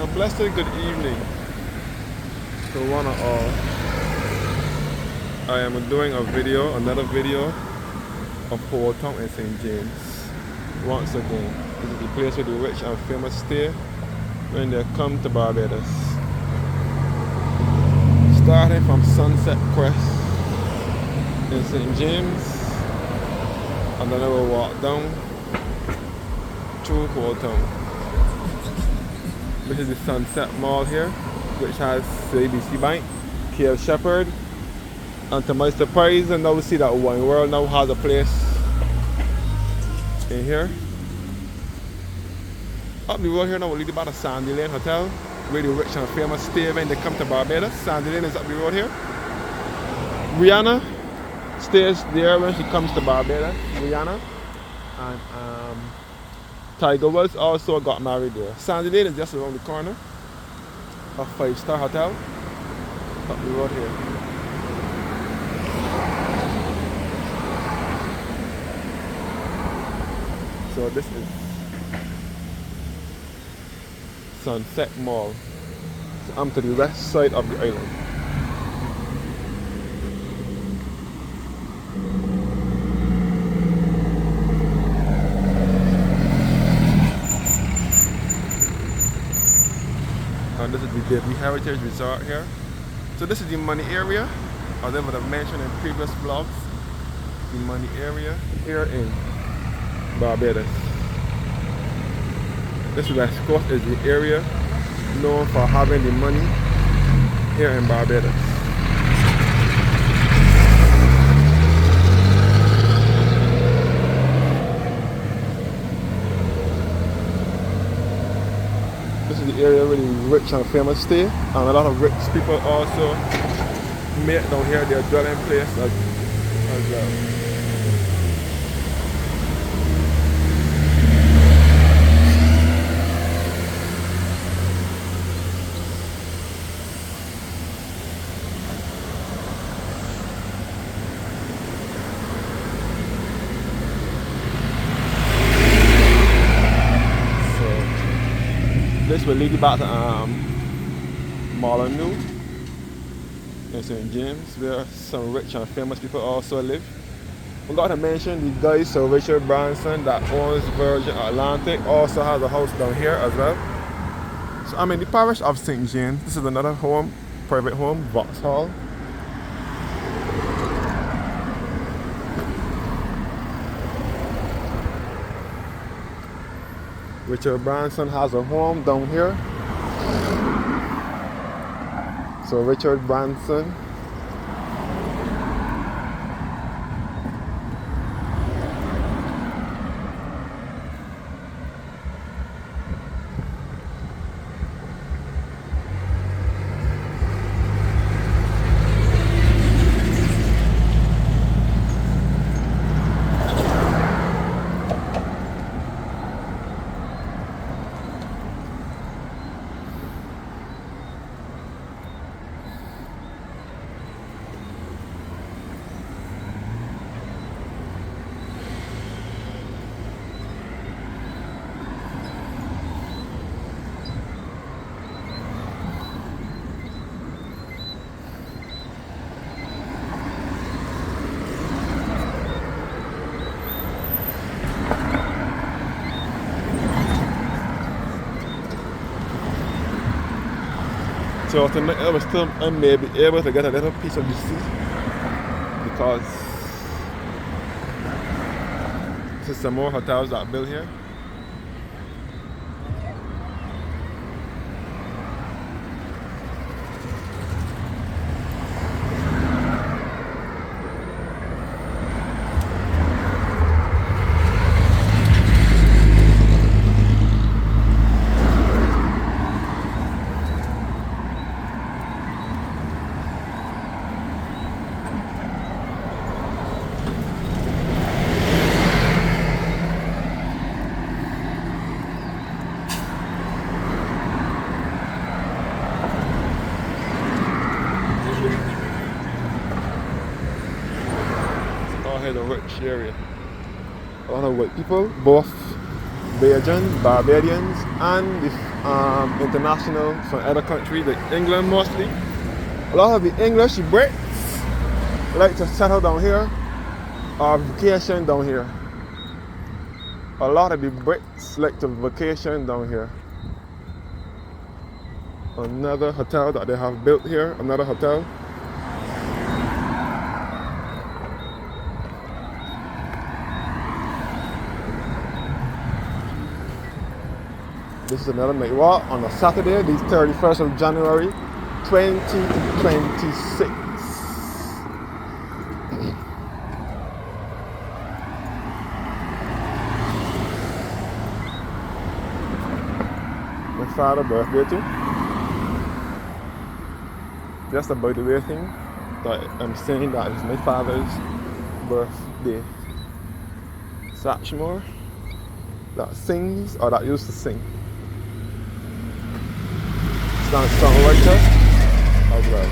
A blessed good evening to one and all. I am doing another video of Holetown in St. James. Once again, this is the place where the rich and famous stay when they come to Barbados. Starting from Sunset Crest in St. James, and then I will walk down through Holetown. This is the Sunset Mall here, which has ABC Bank, KL Shepherd, and to my surprise, I now see that Wine World now has a place in here. Up the road here now, we'll lead about the Sandy Lane Hotel, where the rich and famous stay when they come to Barbados. Sandy Lane is up the road here. Rihanna stays there when she comes to Barbados. Rihanna and Tiger Woods also got married there. Sandy Lane is just around the corner. A 5-star hotel up the road here. So this is Sunset Mall. So I'm to the west side of the island. And this is the Baby Heritage Resort here. So this is the money area, as I would have mentioned in previous vlogs. The money area here in Barbados. This West Coast is the area known for having the money here in Barbados. This is the area where the rich and famous stay, and a lot of rich people also make down here their dwelling place as well. This will lead you back to New in St. James, where some rich and famous people also live. We got to mention the guy Sir Richard Branson that owns Virgin Atlantic also has a house down here as well. So I'm in the parish of St. James. This is another home, private home, Vauxhall. Richard Branson has a home down here. So Richard Branson. So tonight I may be able to get a little piece of the sea because there's some more hotels that are built here. It's all here the rich area. A lot of white people, both Barbadians, and the international from other countries, like England mostly. A lot of the English Brits like to settle down here or vacation down here. A lot of the Brits like to vacation down here. Another hotel that they have built here, another hotel. This is another night walk on a Saturday, the 31st of January, 2026. My father's birthday too. Just about the way thing that I'm saying that is my father's birthday. Satchmore, that sings or that used to sing. Songwriter as well.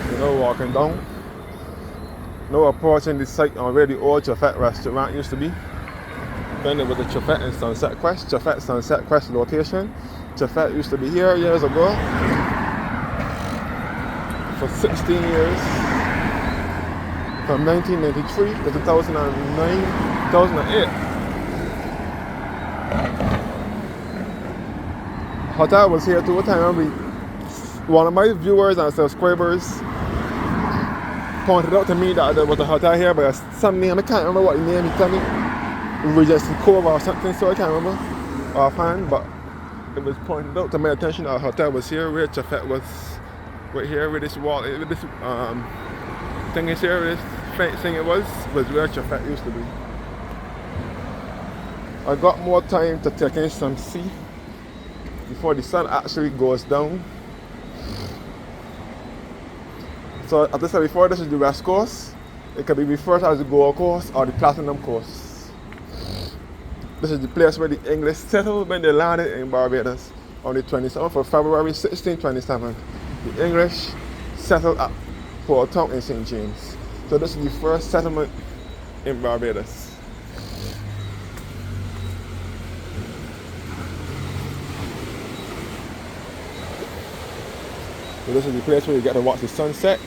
You know, walking down, no approaching the site on where the old Chafet restaurant used to be. Then there was the Chafet and Sunset Quest, Chafet Sunset Quest location. Chafet used to be here years ago. For 16 years, from 1993 to 2009, 2008. Hotel was here too. I remember one of my viewers and subscribers pointed out to me that there was a hotel here, but some name, I can't remember what the name he told me. Regency Cove or something, so I can't remember offhand, but it was pointed out to my attention that a hotel was here where Chafet was. Right here, with this wall, with this thing is here, this fence thing was where Chafet used to be. I got more time to take in some sea before the sun actually goes down. So as I said before, this is the West Coast. It can be referred to as the Gold Coast or the Platinum Coast. This is the place where the English settled when they landed in Barbados on the 27th of February 1627. The English settled at Holetown in St. James. So this is the first settlement in Barbados. So this is the place where you get to watch the sunset.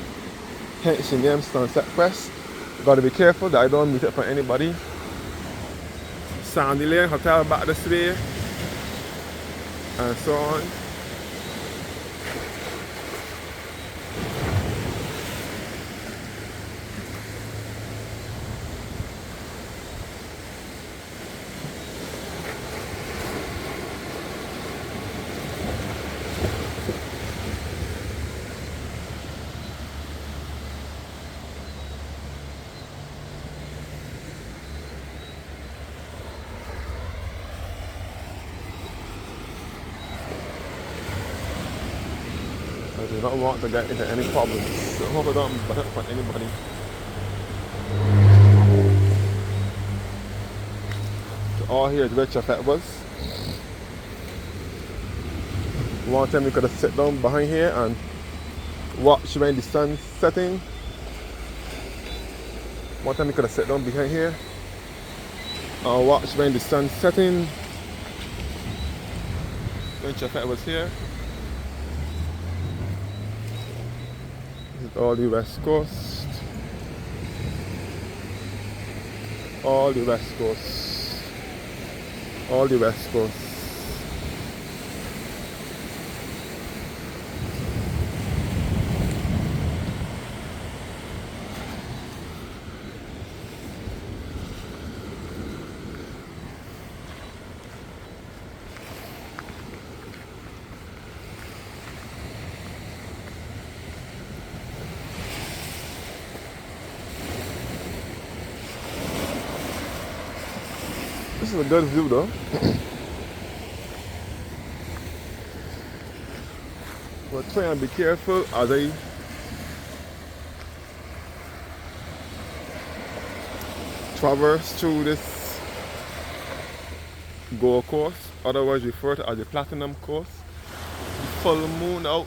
Hence the name Sunset Quest. Got to be careful that I don't meet up for anybody. Sandy Lane Hotel back this way, and so on. I do not want to get into any problems. So I hope I don't butt up on anybody. So all here is where Chafet was. One time we could have sit down behind here and watch when the sun's setting. One time we could have sit down behind here and watch when the sun's setting. When Chafet was here. This is all the West Coast. All the West Coast. All the West Coast. This is a good view though. But try and be careful as I traverse through this Gold Coast. otherwise referred to as the Platinum Coast. Full moon out.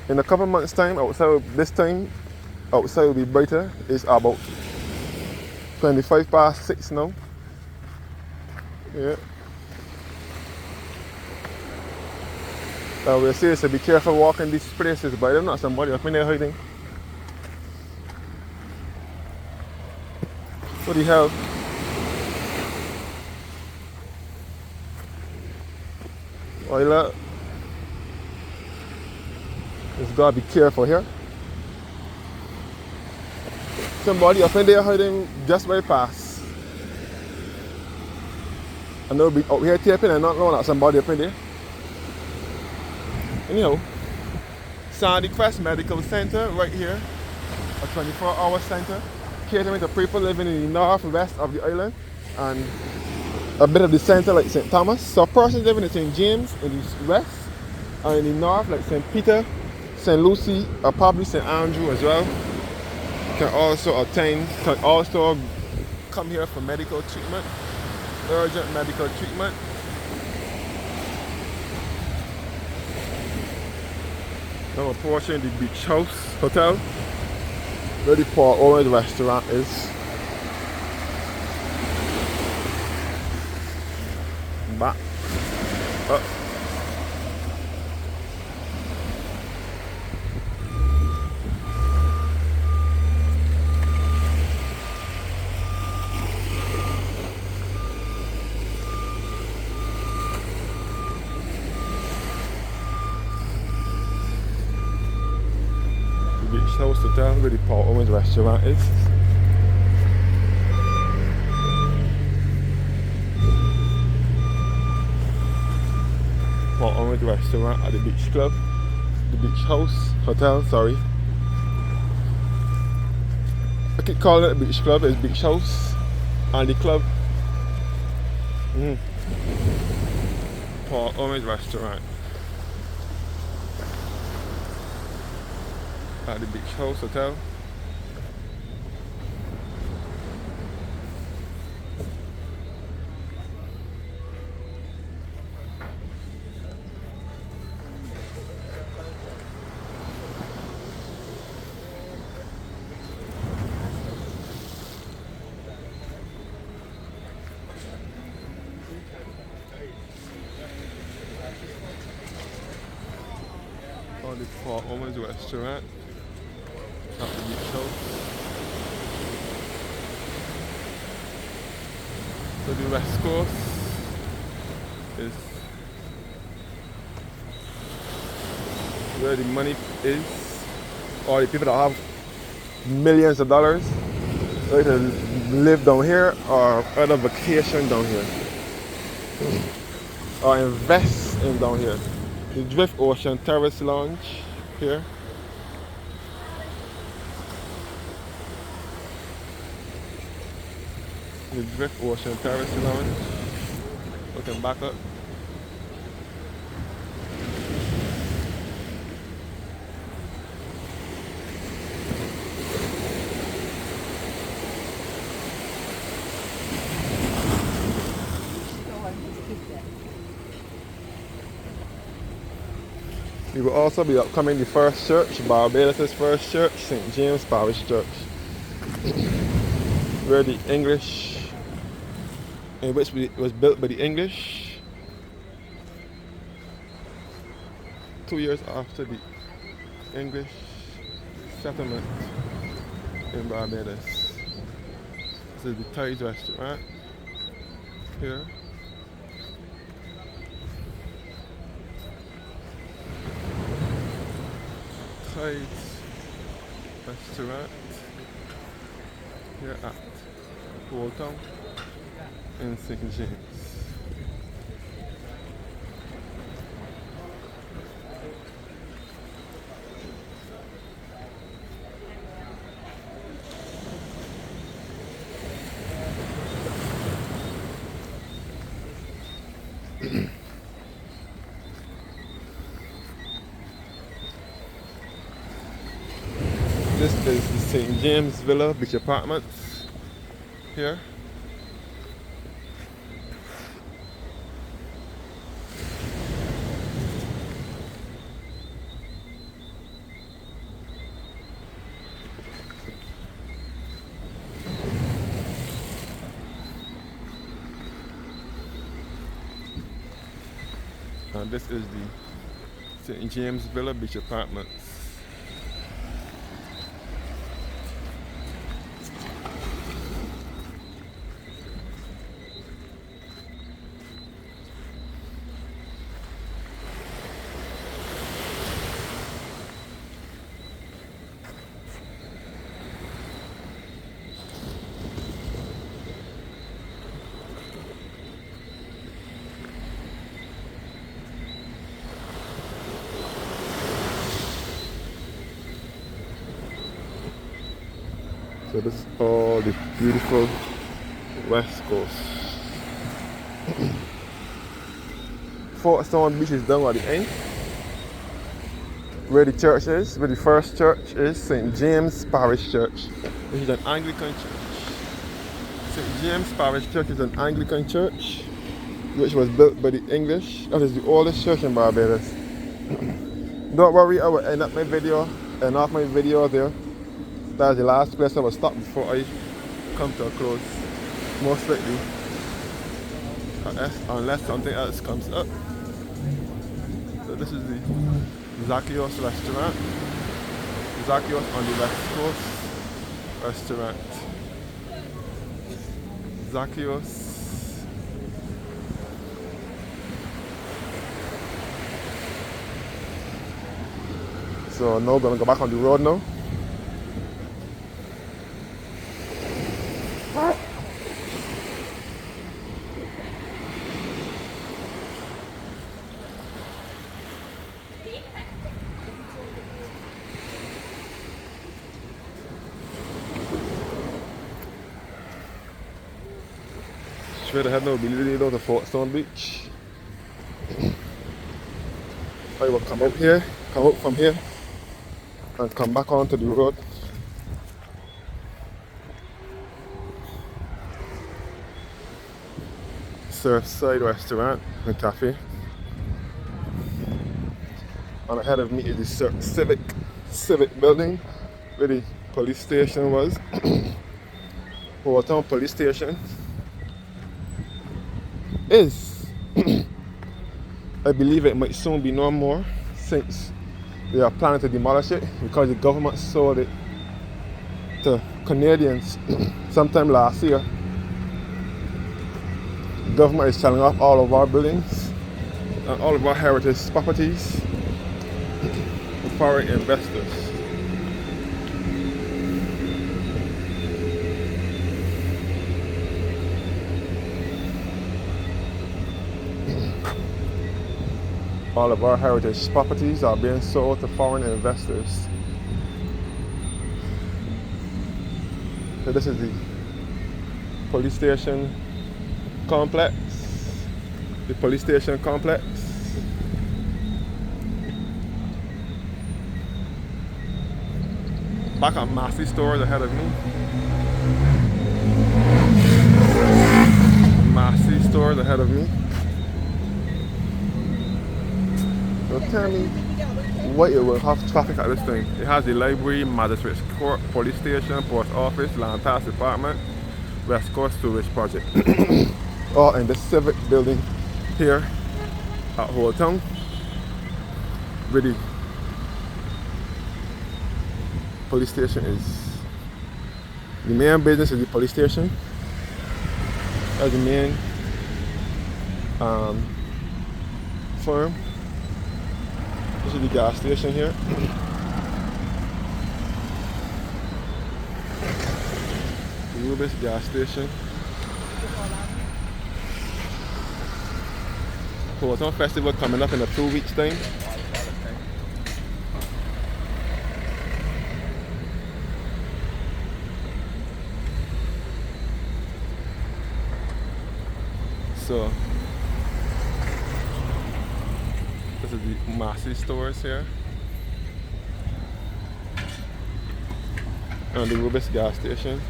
In a couple months' time, outside this time, outside will be brighter. It's about 25 past 6 now. Yeah. We'll say so be careful walking these places, but there's not somebody up in there hiding. What the hell? Oiler. Just gotta be careful here. Somebody up in there hiding just right past. I know be out here taping and not knowing that somebody up in there. Anyhow, Sandy Crest Medical Center right here, a 24-hour center, catering to people living in the northwest of the island and a bit of the center like St. Thomas. So persons living in St. James in the west and in the north like St. Peter, St. Lucie, or probably St. Andrew as well, can also come here for medical treatment, urgent medical treatment. Now I'm approaching the Beach House Hotel, where the Paul Orange restaurant is. Back up. Beach House Hotel, where the Paul Orange restaurant is. Paul Orange restaurant at the Beach Club, the Beach House Hotel, sorry. I keep calling it Beach Club, it's Beach House and the club. Paul Orange restaurant at the Beach House Hotel. On the Paul Orange restaurant at the Beach House. So the West Coast is where the money is, or the people that have millions of dollars either live down here or either vacation down here or invest in down here. The Drift Ocean Terrace Lounge here. The Drift Ocean Terrace Lounge. Looking back up. We will also be upcoming the first church, Barbados' first church, St. James Parish Church, where the English, in which it was built by the English 2 years after the English settlement in Barbados. This is the Tides restaurant here. Tides restaurant here at Holetown in St. James. This is the St. James Villa Beach Apartments here. And this is the St. James Villa Beach Apartments. So this is all the beautiful West Coast. Holetown Beach is down at the end. Where the church is, where the first church is, St. James Parish Church, which is an Anglican church. St. James Parish Church is an Anglican church, which was built by the English. That is the oldest church in Barbados. Don't worry, I will end off my video there. That's the last place I will stop before I come to a close. Most likely. Unless something else comes up. So this is the Zacchaeus restaurant. Zacchaeus on the West Coast restaurant. Zacchaeus. So now we're gonna go back on the road now. Straight ahead now, we'll be leading down to Holetown Beach. I will come out from here, and come back onto the road. Surfside restaurant and cafe. And ahead of me is the Civic building where the police station was. Holetown police station is I believe it might soon be no more, since they are planning to demolish it because the government sold it to Canadians sometime last year. The government is selling off all of our buildings and all of our heritage properties to foreign investors. All of our heritage properties are being sold to foreign investors. So this is the police station complex. The police station complex. Back at Massey stores ahead of me. Massey stores ahead of me. So tell me why it will have traffic at this thing. It has the library, magistrate's court, police station, post office, land tax department, West Coast Sewage Project. All in the Civic building here at Holetown. Where the police station is. The main business is the police station. That's the main firm. This is the gas station here. The Rubis gas station. Holetown Festival coming up in a 2 weeks time. So this is the Massey stores here. And the Rubis gas station.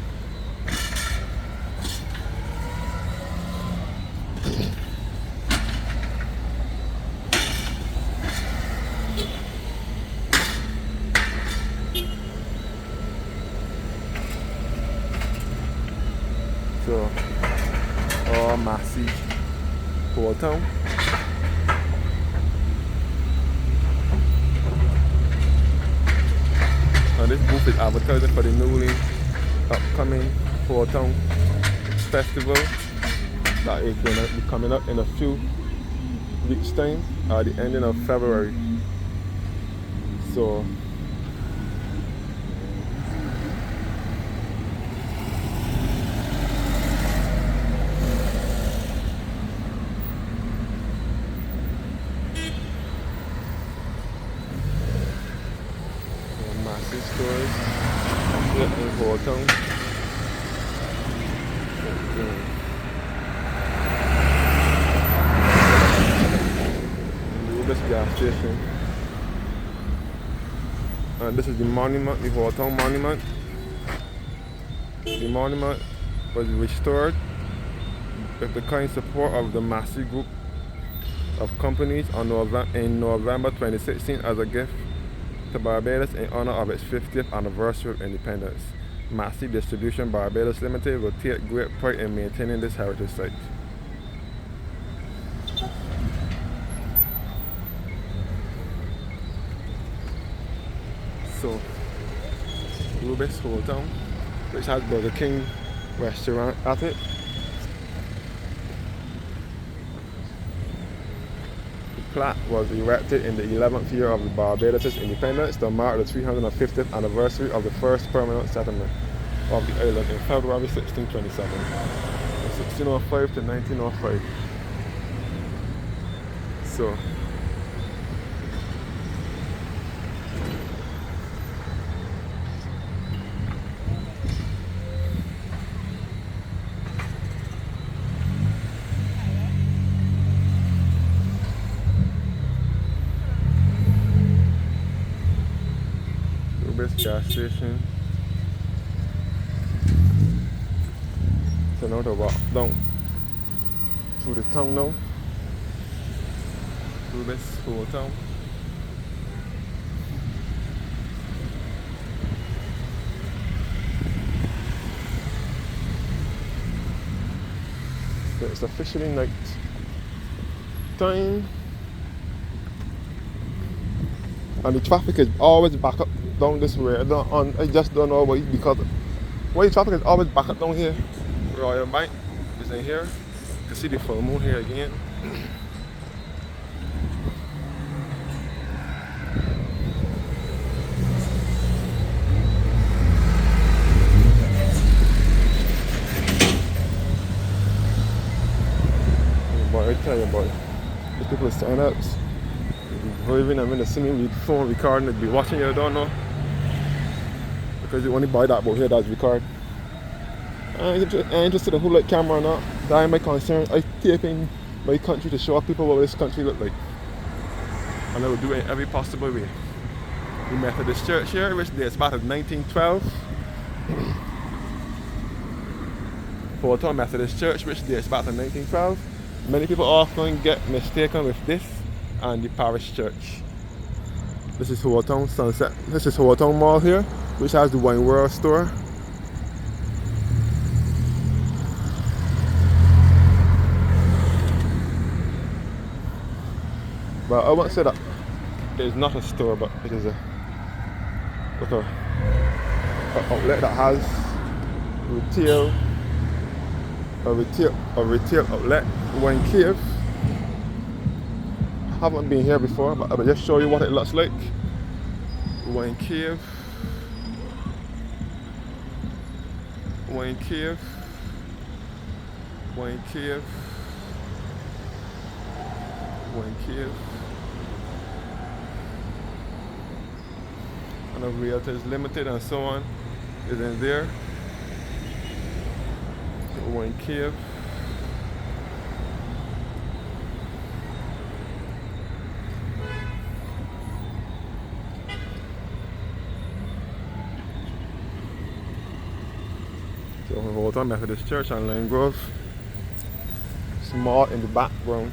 So, all massive Holetown. And this booth is advertising for the newly upcoming Holetown festival that is going to be coming up in a few weeks' time at the ending of February. So, massive stores here in Holetown. This gas station. And this is the monument, the Holetown monument. The monument was restored with the kind support of the massive group of companies in November 2016 as a gift to Barbados in honor of its 50th anniversary of independence. Massive Distribution Barbados Limited will take great pride in maintaining this heritage site. So, Rubis Holetown, which has Burger King restaurant at it. The plaque was erected in the 11th year of Barbados' independence to mark the 350th anniversary of the first permanent settlement of the island in February 1627, from 1605 to 1905. So, gas station. So now to walk down through the town now. Through this whole town. So it's officially night time. And the traffic is always back up down this way. I just don't know why, because the traffic is always back up down here. Royal Bank is in here. You can see the full moon here again. Boy, I tell you, boy, these people are stand-ups. Even I'm in the singing with phone recording, they'd be watching you, I don't know. Because you only buy that boat here that's record. I ain't interested in who like camera or not. That ain't my concern. I taping my country to show people what this country look like. And I will do it in every possible way. The Methodist Church here, which dates back to 1912. Holetown Methodist Church, which dates back to 1912. Many people often get mistaken with this and the parish church. This is Holetown Sunset. This is Holetown Mall here, which has the Wine World store. But I won't say that it is not a store, but it is an outlet that has a retail outlet, Wine Cave. I haven't been here before, but I will just show you what it looks like. Wine Cave. Wine Cave. Wine Cave. Wine Cave. And the Realtors Limited and so on is in there. Wine Cave. Holetown Methodist Church and Lane Grove. Small in the background.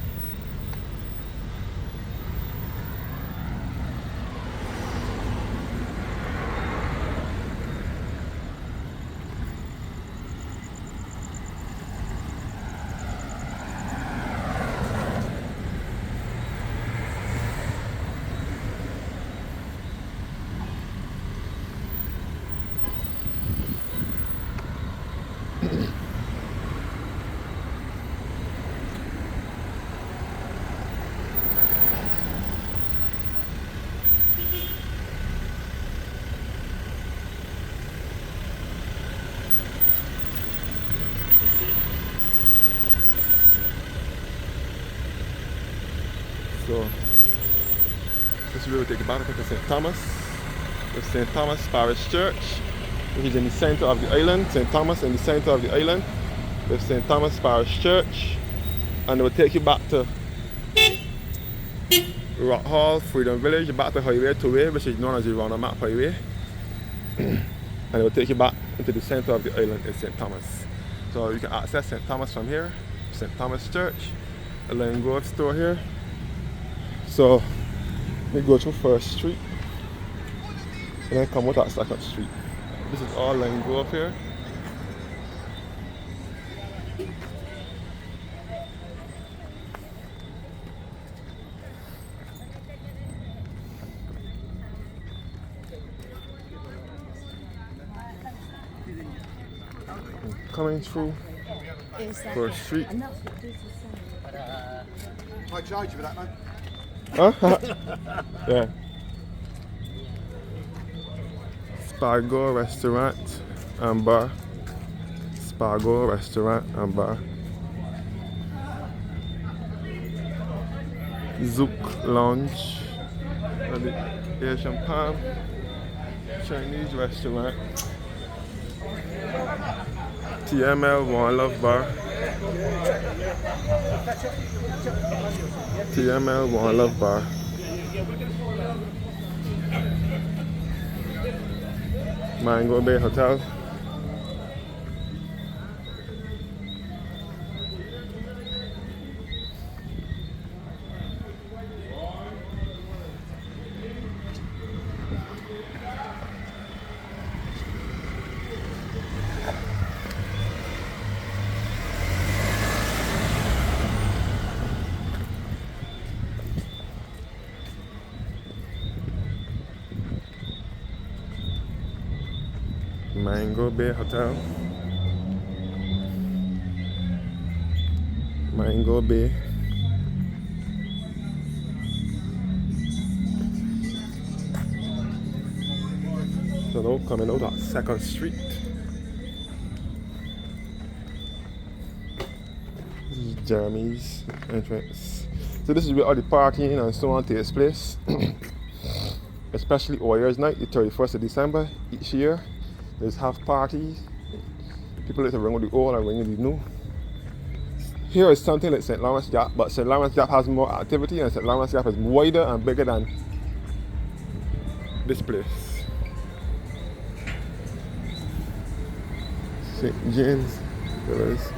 So this is where we take it back to St. Thomas. The St. Thomas Parish Church, which is in the center of the island. St. Thomas in the center of the island. The St. Thomas Parish Church. And it will take you back to Rock Hall, Freedom Village, back to Highway 2A, which is known as the Round Map Highway. And it will take you back into the center of the island in St. Thomas. So you can access St. Thomas from here. St. Thomas Church, a Lane Grove store here. So we go through First Street and then come out at Second Street. This is all Lane Grove here. Coming through First Street. I charge you for that, man. Huh? Yeah. Spargo Restaurant and Bar. Spargo Restaurant and Bar. Zouk Lounge. And the Asian Palm Chinese Restaurant. TML One Love Bar. TML One Love Bar. Mango Bay Hotel. Mango Bay Hotel. Mango Bay. So now coming out at 2nd Street. This is Jeremy's entrance. So this is where all the partying and so on takes place. Especially Warriors Night, the 31st of December each year. There's half parties. People like to ring with the old and ring with the new. Here is something like St. Lawrence Gap, but St. Lawrence Gap has more activity and St. Lawrence Gap is wider and bigger than this place. St. James Villas.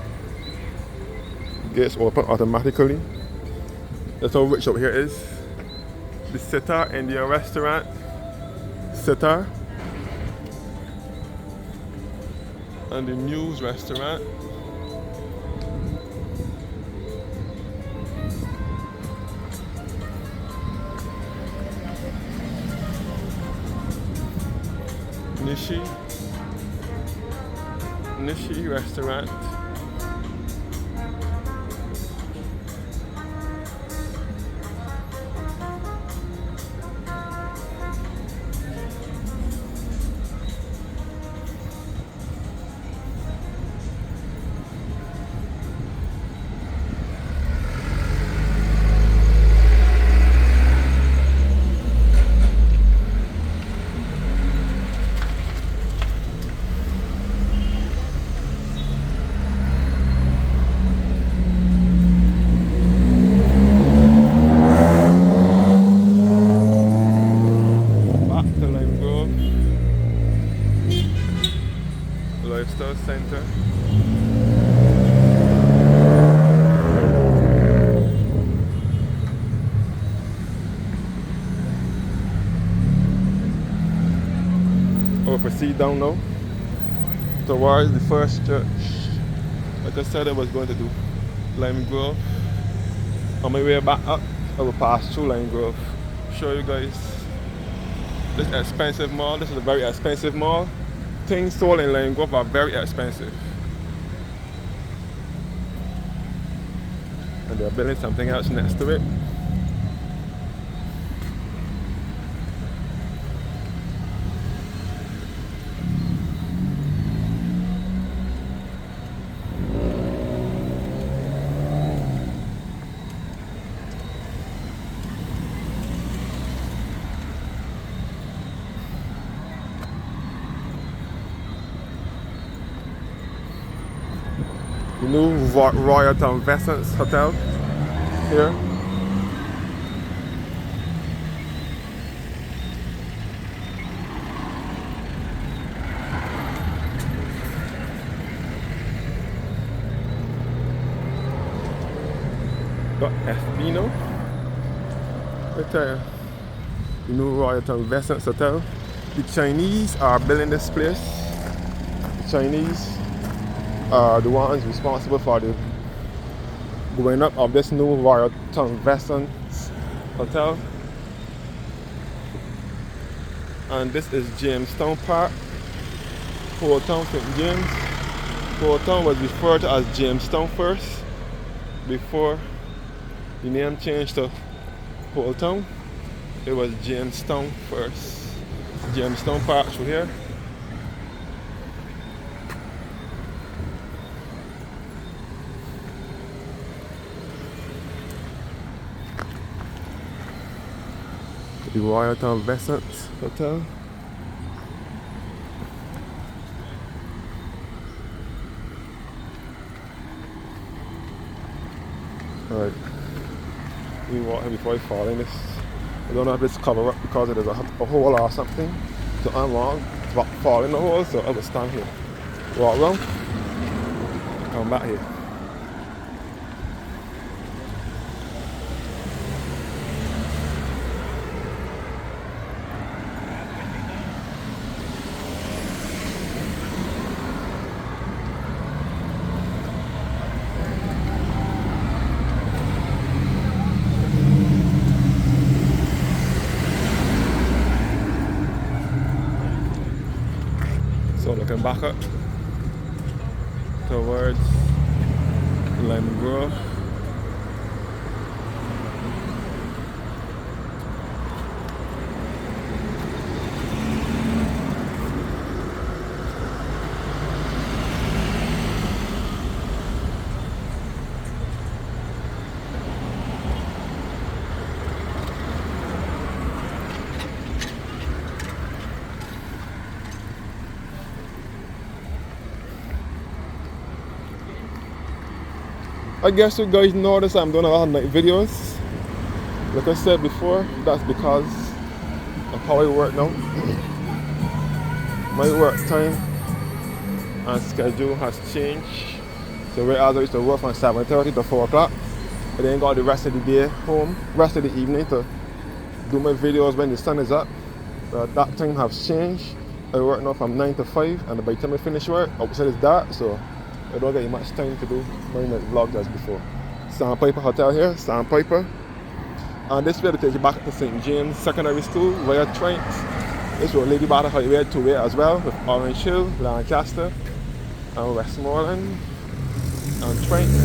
Gates open automatically. That's how rich up here is. The Sitar Indian restaurant. Sitar. And the News restaurant. Nishi restaurant. proceed down now towards the first church. Like I said, I was going to do Lime Grove. On my way back up, I will pass through Lime Grove. Show you guys this expensive mall. This is a very expensive mall. Things sold in Lime Grove are very expensive. And they're building something else next to it. The new Holetown Vescents Hotel here. Got Espino right there. The new Holetown Vescents Hotel. The Chinese are building this place. The Chinese are the ones responsible for the going up of this new Holetown Vescents Hotel. And this is Jamestown Park, Holetown St. James. Holetown was referred to as Jamestown first before the name changed to Holetown. It was Jamestown first. Jamestown Park through here. The Holetown Vescents Hotel. Alright, we walk here before I fall in this. I don't know if it's covered up because there's a hole or something. So I'm wrong, fall in the hole, so I will stand here. Walk around, come back here. So looking back up towards Lime Grove. I guess you guys notice I'm doing a lot of night videos. Like I said before, that's because of how I work now. My work time and schedule has changed. So whereas I used to work from 7:30 to 4 o'clock, I then got the rest of the day home, rest of the evening to do my videos when the sun is up. But that time has changed. I work now from 9 to 5, and by the time I finish work, outside is dark, so I don't get much time to do my night vlog as before. Sandpiper Hotel here, Sandpiper. And this way to take you back to St. James Secondary School via trains. This will lead you back to Highway 2 as well, with Orange Hill, Lancaster, and Westmoreland, and trains.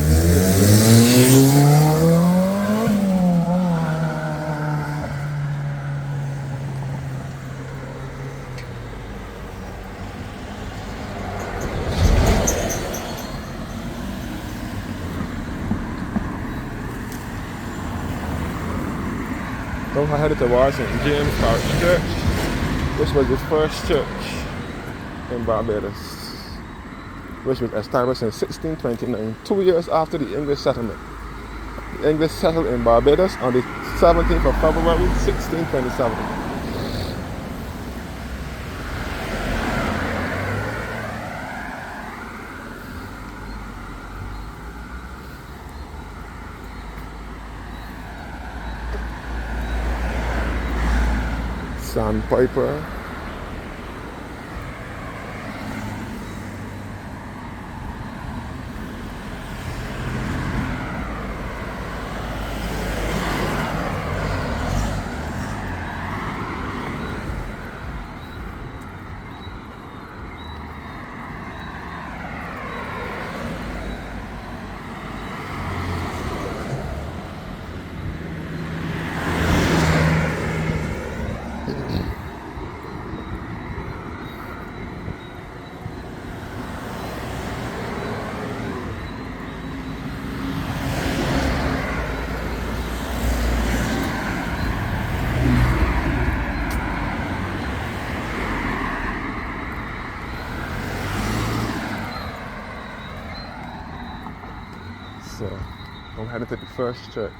So I headed towards St. James Parish Church, which was the first church in Barbados, which was established in 1629, 2 years after the English settlement. The English settled in Barbados on the 17th of February, 1627. Sandpiper. So I'm heading to the first church.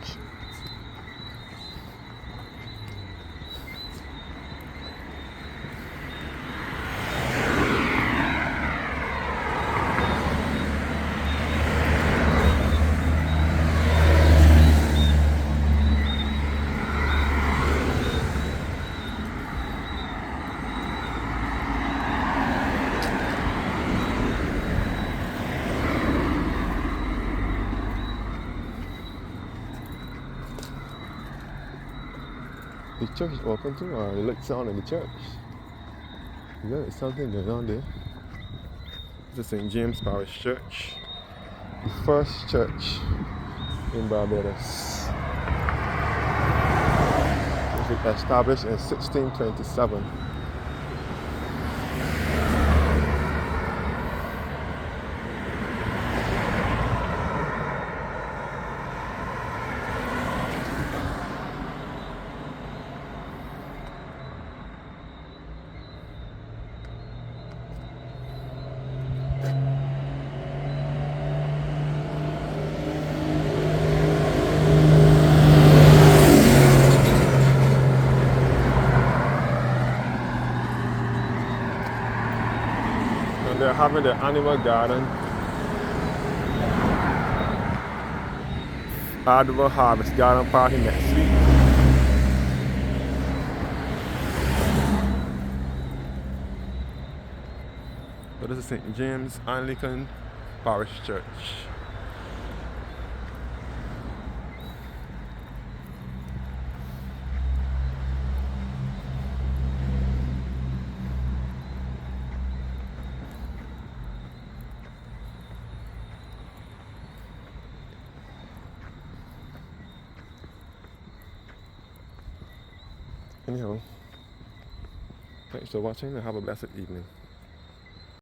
The church is open too, or the lights on in the church. Yeah, there's something going on there. This is St. James Parish Church, the first church in Barbados. It was established in 1627. And they're having the animal garden, Animal Harvest Garden Party next week. So this is St. James Anglican Parish Church. Anyhow, thanks for watching and have a blessed evening.